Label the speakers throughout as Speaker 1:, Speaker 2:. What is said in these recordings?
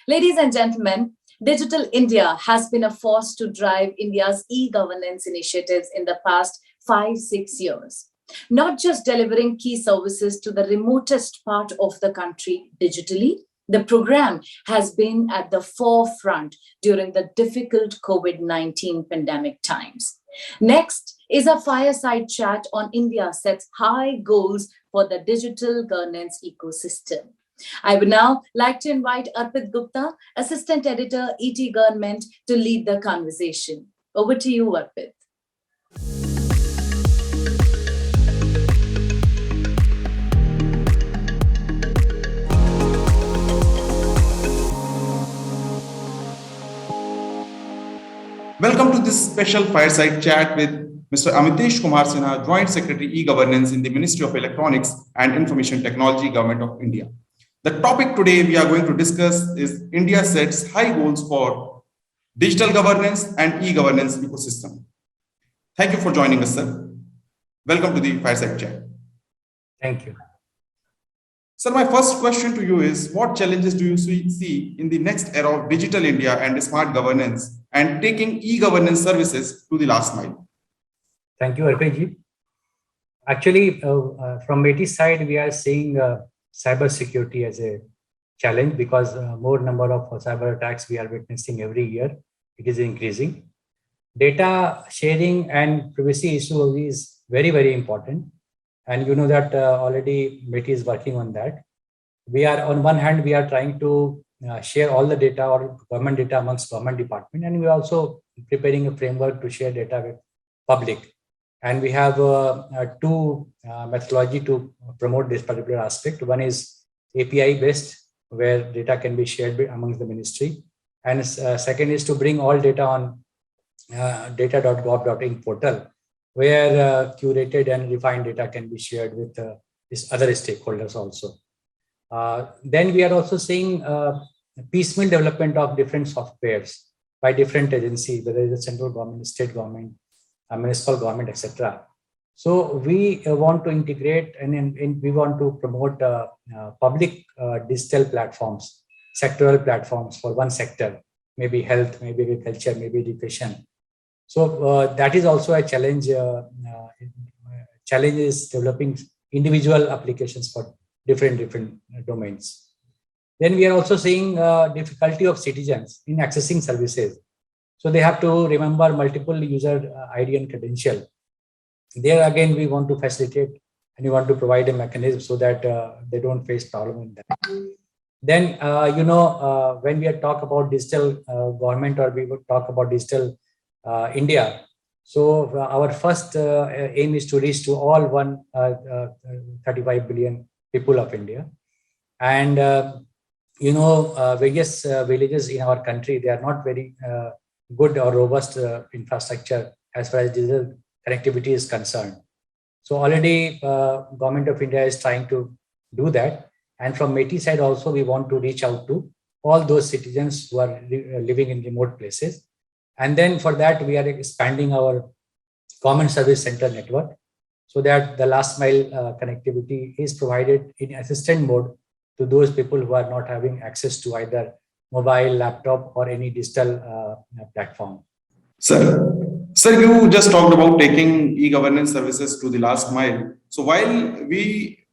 Speaker 1: Ladies and gentlemen, Digital India has been a force to drive India's e-governance initiatives in the past 5-6 years. Not just delivering key services to the remotest part of the country digitally, the program has been at the forefront during the difficult COVID-19 pandemic times. Next is a fireside chat on India sets high goals for the digital governance ecosystem. I would now like to invite Arpit Gupta, Assistant Editor, ETGovernment, to lead the conversation. Over to you, Arpit.
Speaker 2: Welcome to this special fireside chat with Mr. Amitesh Kumar Sinha, Joint Secretary E-Governance in the Ministry of Electronics and Information Technology, Government of India. The topic today we are going to discuss is India sets high goals for digital governance and e-governance ecosystem. Thank you for joining us, sir. Welcome to the Fireside Chat.
Speaker 3: Thank you.
Speaker 2: Sir, my first question to you is, what challenges do you see in the next era of digital India and smart governance and taking e-governance services to the last mile?
Speaker 3: Thank you, Arpit. Actually, from METI's side, we are seeing cybersecurity as a challenge because more number of cyber attacks we are witnessing every year. It is increasing. Data sharing and privacy issue is very, very important. And you know that already METI is working on that. We are, on one hand, we are trying to share all the data or government data amongst government department. And we are also preparing a framework to share data with public. And we have two methodology to promote this particular aspect. One is API based, where data can be shared amongst the ministry. And second is to bring all data on data.gov.in portal, where curated and refined data can be shared with these other stakeholders also. Then we are also seeing piecemeal development of different softwares by different agencies, whether it's the central government, state government, municipal government, etc. So we want to integrate and we want to promote public digital platforms, sectoral platforms for one sector, maybe health, maybe agriculture, maybe education. So that is also a challenge. Challenge is developing individual applications for different domains. Then we are also seeing difficulty of citizens in accessing services. So they have to remember multiple user ID and credential. There again, we want to facilitate and we want to provide a mechanism so that they don't face problem in that. Then, when we talk about digital government or we would talk about digital India. So our first aim is to reach to all 135 billion people of India. And, various villages in our country, they are not very good or robust infrastructure as far as digital connectivity is concerned. So already Government of India is trying to do that. And from METI side also, we want to reach out to all those citizens who are living in remote places. And then for that, we are expanding our common service center network so that the last mile connectivity is provided in assistant mode to those people who are not having access to either mobile, laptop, or any digital platform.
Speaker 2: Sir, you just talked about taking e-governance services to the last mile. So while we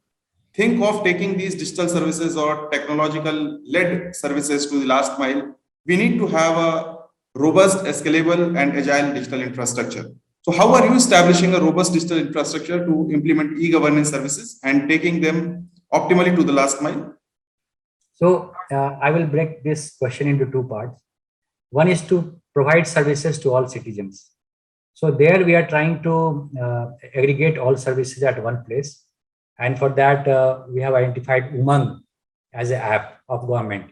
Speaker 2: think of taking these digital services or technological-led services to the last mile, we need to have a robust, scalable, and agile digital infrastructure. So how are you establishing a robust digital infrastructure to implement e-governance services and taking them optimally to the last mile?
Speaker 3: So I will break this question into two parts. One is to provide services to all citizens. So there we are trying to aggregate all services at one place. And for that, we have identified Umang as an app of government.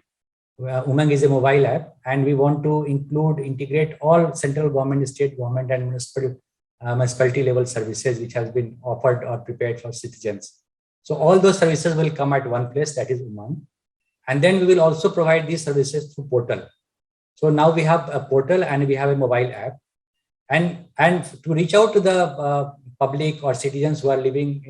Speaker 3: Umang is a mobile app, and we want to integrate all central government, state government, and municipality level services which has been offered or prepared for citizens. So all those services will come at one place, that is Umang. And then we will also provide these services through portal. So now we have a portal and we have a mobile app. And to reach out to the public or citizens who are living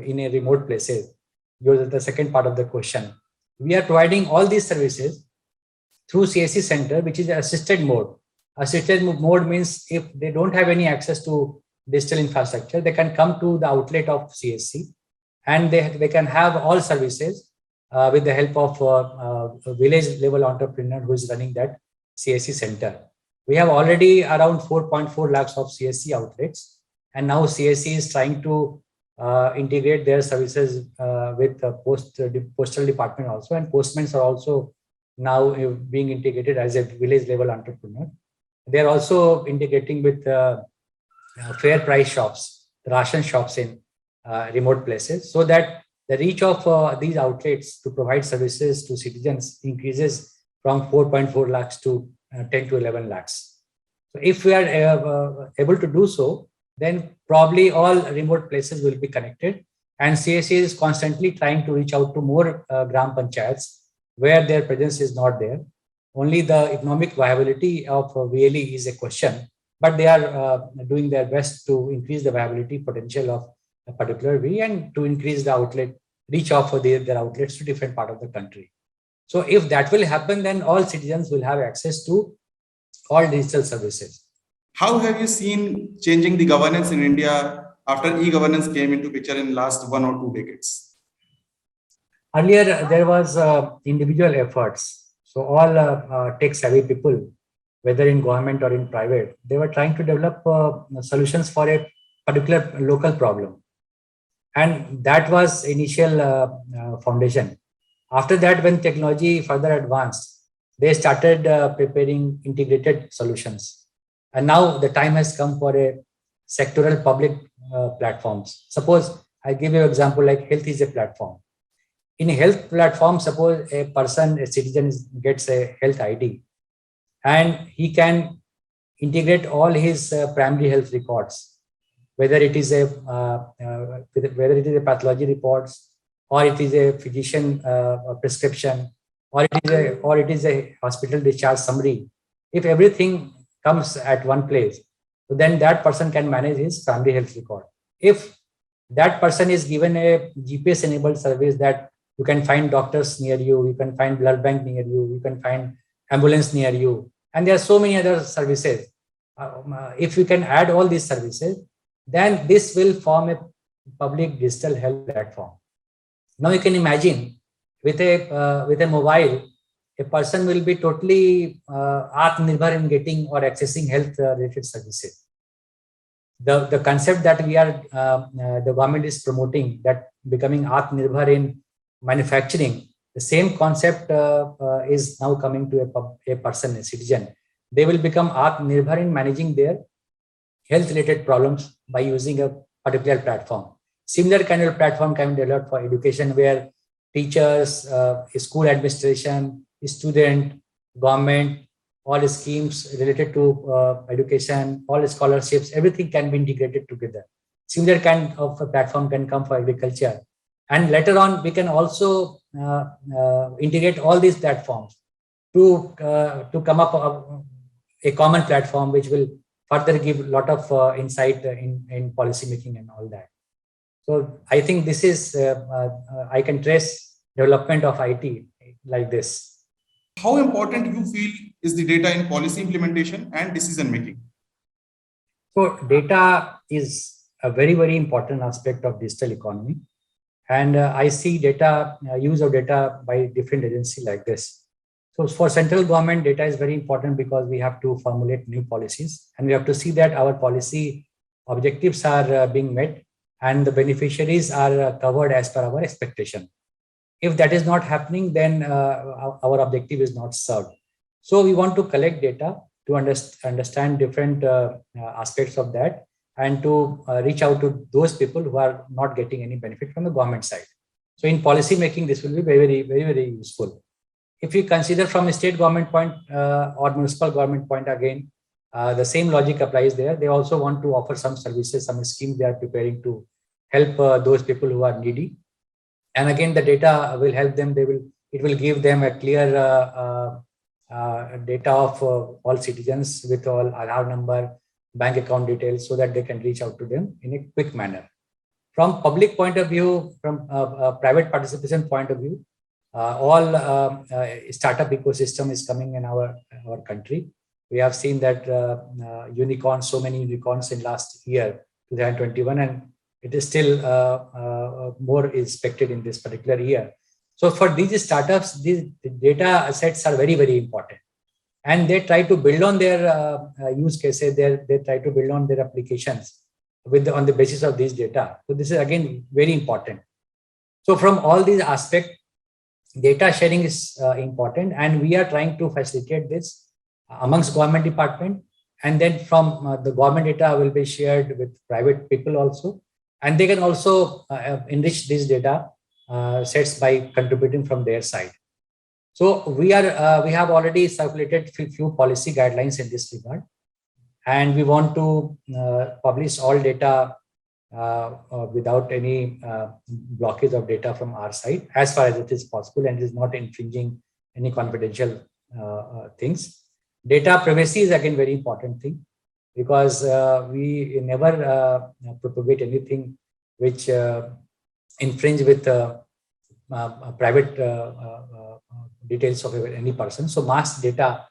Speaker 3: in a remote places, the second part of the question, we are providing all these services through CSC center, which is assisted mode. Assisted mode means if they don't have any access to digital infrastructure, they can come to the outlet of CSC and they can have all services with the help of a village level entrepreneur who is running that CSC center. We have already around 4.4 lakhs of CSC outlets, and now CSC is trying to integrate their services with the postal department also, and postmen are also now being integrated as a village level entrepreneur. They are also integrating with fair price shops, ration shops in remote places, so that the reach of these outlets to provide services to citizens increases from 4.4 lakhs to 10 to 11 lakhs. So if we are able to do so, then probably all remote places will be connected, and CSC is constantly trying to reach out to more gram panchayats where their presence is not there. Only the economic viability of VLE is a question, but they are doing their best to increase the viability potential of a particular V and to increase the outlet reach out for their outlets to different part of the country. So if that will happen, then all citizens will have access to all digital services.
Speaker 2: How have you seen changing the governance in India after e-governance came into picture in last 1 or 2 decades?
Speaker 3: Earlier, there was individual efforts. So all tech-savvy people, whether in government or in private, they were trying to develop solutions for a particular local problem. And that was initial foundation. After that, when technology further advanced, they started preparing integrated solutions. And now the time has come for a sectoral public platforms. Suppose I give you an example like health is a platform. In a health platform, suppose a person, a citizen gets a health ID and he can integrate all his primary health records, whether it is a pathology reports, or it is a physician prescription, or it is a hospital discharge summary. If everything comes at one place, so then that person can manage his primary health record. If that person is given a GPS enabled service that you can find doctors near you, you can find blood bank near you, you can find ambulance near you, and there are so many other services. If you can add all these services, then this will form a public digital health platform. Now you can imagine with a mobile, a person will be totally Atmanirbhar in getting or accessing health related services. The concept that we are the government is promoting, that becoming Atmanirbhar in manufacturing, the same concept is now coming to a person, a citizen. They will become Atmanirbhar in managing their health related problems by using a particular platform. Similar kind of platform can be developed for education, where teachers, school administration, student, government, all schemes related to education, all scholarships, everything can be integrated together. Similar kind of a platform can come for agriculture. And later on, we can also integrate all these platforms to come up a common platform which will further give a lot of insight in policy making and all that. So I think this is, I can trace development of IT like this.
Speaker 2: How important you feel is the data in policy implementation and decision making?
Speaker 3: So data is a very, very important aspect of digital economy. And I see data, use of data by different agencies like this. So for central government, data is very important because we have to formulate new policies and we have to see that our policy objectives are being met and the beneficiaries are covered as per our expectation. If that is not happening, then our objective is not served. So we want to collect data to understand different aspects of that and to reach out to those people who are not getting any benefit from the government side. So in policy making, this will be very, very, very useful. If we consider from a state government point or municipal government point again, the same logic applies there. They also want to offer some services, some schemes they are preparing to help those people who are needy. And again, the data will help them. It will give them a clear data of all citizens with all Aadhaar number, bank account details, so that they can reach out to them in a quick manner. From public point of view, from private participation point of view, Startup ecosystem is coming in our country. We have seen that unicorns, so many unicorns in last year, 2021, and it is still more expected in this particular year. So for these startups, these data sets are very, very important. And they try to build on their use cases, they try to build on their applications on the basis of this data. So this is again very important. So from all these aspects, data sharing is important, and we are trying to facilitate this amongst government department, and then from the government data will be shared with private people also, and they can also enrich this data sets by contributing from their side. So we have already circulated few policy guidelines in this regard, and we want to publish all data without any blockage of data from our side as far as it is possible, and it is not infringing any confidential things. Data privacy is again very important thing, because we never propagate anything which infringe with private details of any person. So mass data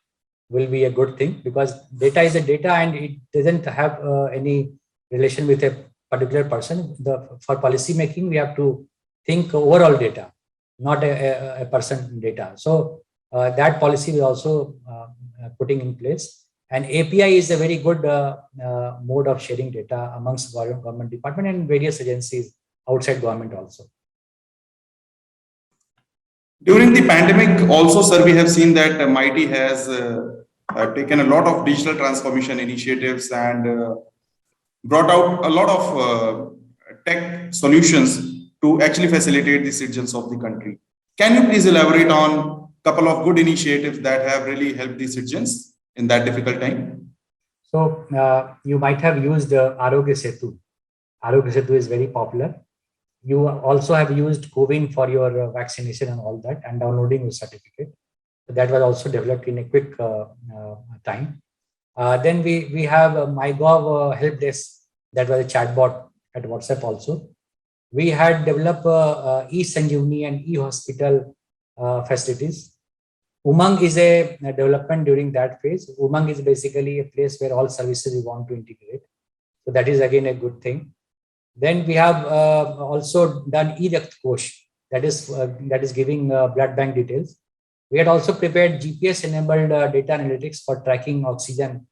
Speaker 3: will be a good thing, because data is a data and it doesn't have any relation with a particular person. For policy making, we have to think overall data, not a person data. So that policy is also putting in place. And API is a very good mode of sharing data amongst government department and various agencies outside government also.
Speaker 2: During the pandemic, also, sir, we have seen that MIT has taken a lot of digital transformation initiatives and brought out a lot of tech solutions to actually facilitate the citizens of the country. Can you please elaborate on a couple of good initiatives that have really helped the citizens in that difficult time?
Speaker 3: So you might have used Arogya Setu. Arogya Setu is very popular. You also have used CoWIN for your vaccination and all that, and downloading your certificate. That was also developed in a quick time. Then we have MyGov help desk. That was a chatbot at WhatsApp also. We had developed e-Sanjeevani and e-hospital facilities. Umang is a development during that phase. Umang is basically a place where all services we want to integrate. So that is again a good thing. Then we have also done e-Rakt Kosh, that is giving blood bank details. We had also prepared GPS-enabled data analytics for tracking oxygen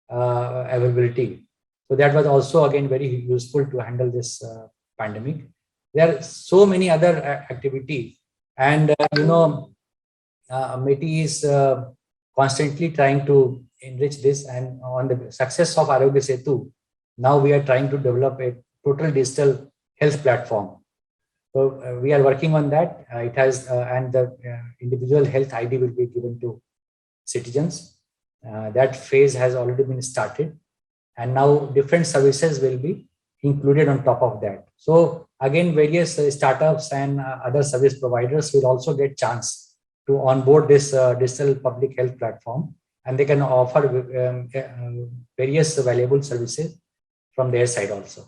Speaker 3: availability. So that was also again very useful to handle this pandemic. There are so many other activities, and MIT is constantly trying to enrich this. And on the success of Arogya Setu, now we are trying to develop a total digital health platform. So we are working on that. It has and the individual health ID will be given to citizens. That phase has already been started, and now different services will be included on top of that. So again, various startups and other service providers will also get chance to onboard this digital public health platform, and they can offer various valuable services from their side also.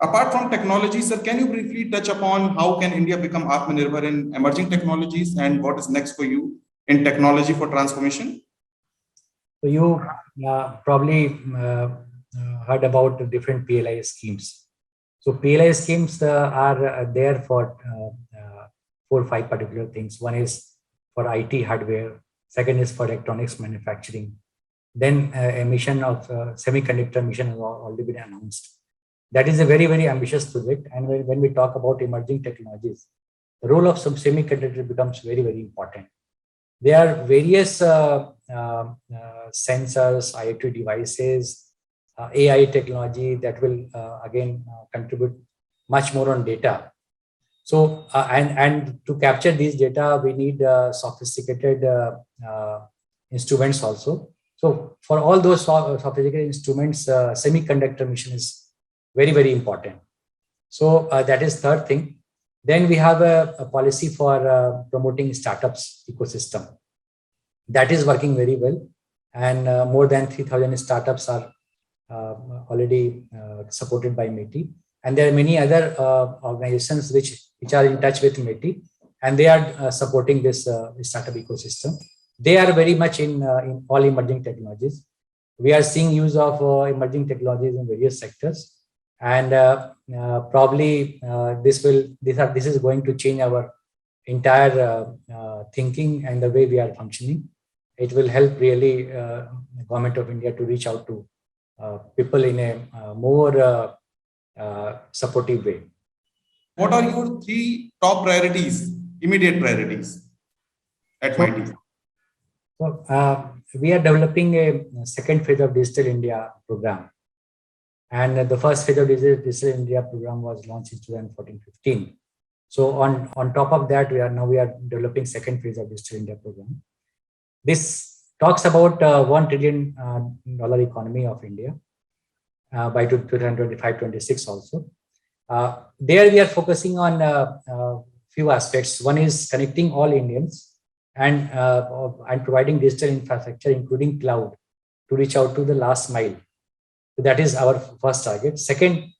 Speaker 2: Apart from technology, sir, can you briefly touch upon how can India become Atmanirbhar in emerging technologies, and what is next for you in technology for transformation?
Speaker 3: So you probably heard about the different PLI schemes. So PLI schemes are there for 4 or 5 particular things. One is for IT hardware. Second is for electronics manufacturing. Then emission of semiconductor mission has already been announced. That is a very, very ambitious project. And when we talk about emerging technologies, the role of some semiconductor becomes very, very important. There are various sensors, IoT devices, AI technology that will again contribute much more on data. So and to capture these data, we need sophisticated instruments also. So for all those sophisticated instruments, semiconductor mission is very, very important. So that is third thing. Then we have a policy for promoting startups ecosystem. That is working very well. And more than 3,000 startups are already supported by MIT. And there are many other organizations which are in touch with MIT. and they are supporting this startup ecosystem. They are very much in all emerging technologies. We are seeing use of emerging technologies in various sectors, and probably this is going to change our entire thinking and the way we are functioning. It will help really Government of India to reach out to people in a more supportive way.
Speaker 2: What are your 3 top priorities, immediate priorities at MIT?
Speaker 3: So, we are developing a second phase of Digital India program. And the first phase of Digital India program was launched in 2014-15. So on top of that, we are developing second phase of Digital India program. This talks about $1 trillion economy of India by 2025-26 also. There we are focusing on few aspects. One is connecting all Indians and providing digital infrastructure, including cloud, to reach out to the last mile. So that is our first target. Second,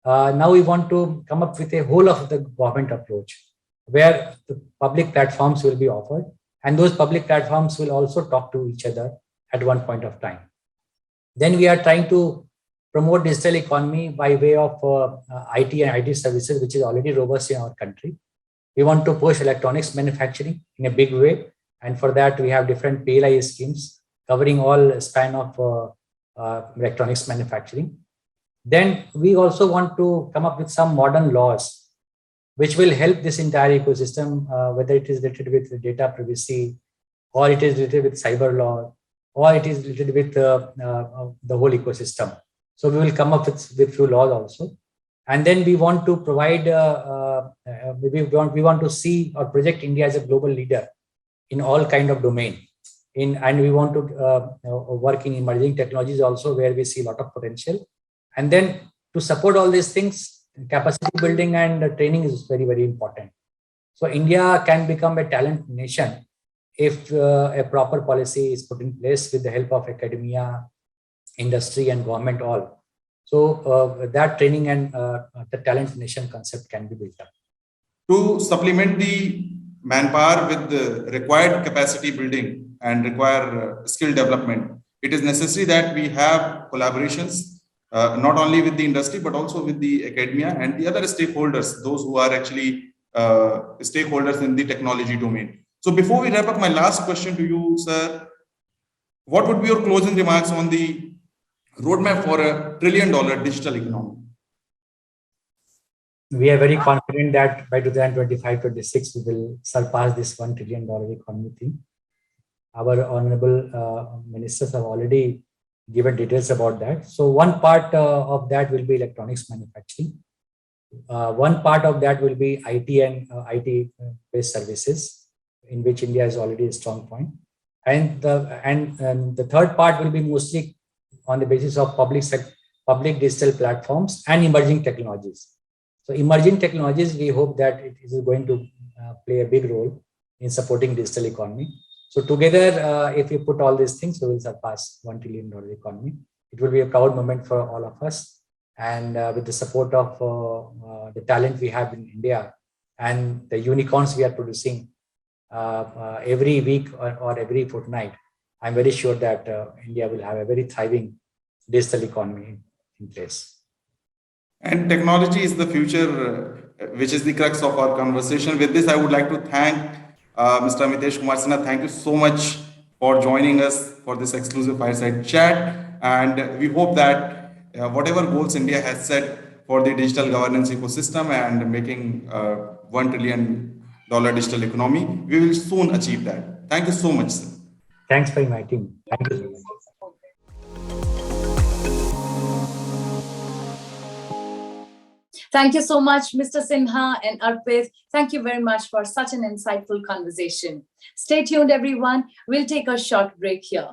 Speaker 3: now we want to come up with a whole of the government approach, where the public platforms will be offered, and those public platforms will also talk to each other at one point of time. Then we are trying to promote digital economy by way of IT and IT services, which is already robust in our country. We want to push electronics manufacturing in a big way. And for that, we have different PLI schemes covering all span of electronics manufacturing. Then we also want to come up with some modern laws which will help this entire ecosystem, whether it is related with data privacy, or it is related with cyber law, or it is related with the whole ecosystem. So we will come up with few laws also. And then we want to provide, we want to see or project India as a global leader in all kind of domain. And we want to work in emerging technologies also, where we see a lot of potential. And then to support all these things, capacity building and training is very, very important. So India can become a talent nation if a proper policy is put in place with the help of academia, industry, and government all. So that training and the talent nation concept can be built up.
Speaker 2: To supplement the manpower with the required capacity building and require skill development, it is necessary that we have collaborations, not only with the industry, but also with the academia and the other stakeholders, those who are actually stakeholders in the technology domain. So before we wrap up, my last question to you, sir, what would be your closing remarks on the roadmap for $1 trillion digital economy?
Speaker 3: We are very confident that by 2025-26, we will surpass this $1 trillion economy thing. Our honorable ministers have already given details about that. So one part of that will be electronics manufacturing. One part of that will be IT and IT-based services, in which India is already a strong point. And the third part will be mostly on the basis of public digital platforms and emerging technologies. So emerging technologies, we hope that it is going to play a big role in supporting digital economy. So together, if we put all these things, we will surpass $1 trillion economy. It will be a proud moment for all of us. And with the support of the talent we have in India and the unicorns we are producing every week or every fortnight, I'm very sure that India will have a very thriving digital economy in place.
Speaker 2: And technology is the future, which is the crux of our conversation. With this, I would like to thank Mr. Amitesh Kumar Sinha. Thank you so much for joining us for this exclusive fireside chat. And we hope that whatever goals India has set for the digital governance ecosystem and making $1 trillion digital economy, we will soon achieve that. Thank you so much, sir.
Speaker 3: Thanks for inviting me. Thank you so much.
Speaker 1: Thank you so much, Mr. Sinha and Arpit. Thank you very much for such an insightful conversation. Stay tuned, everyone. We'll take a short break here.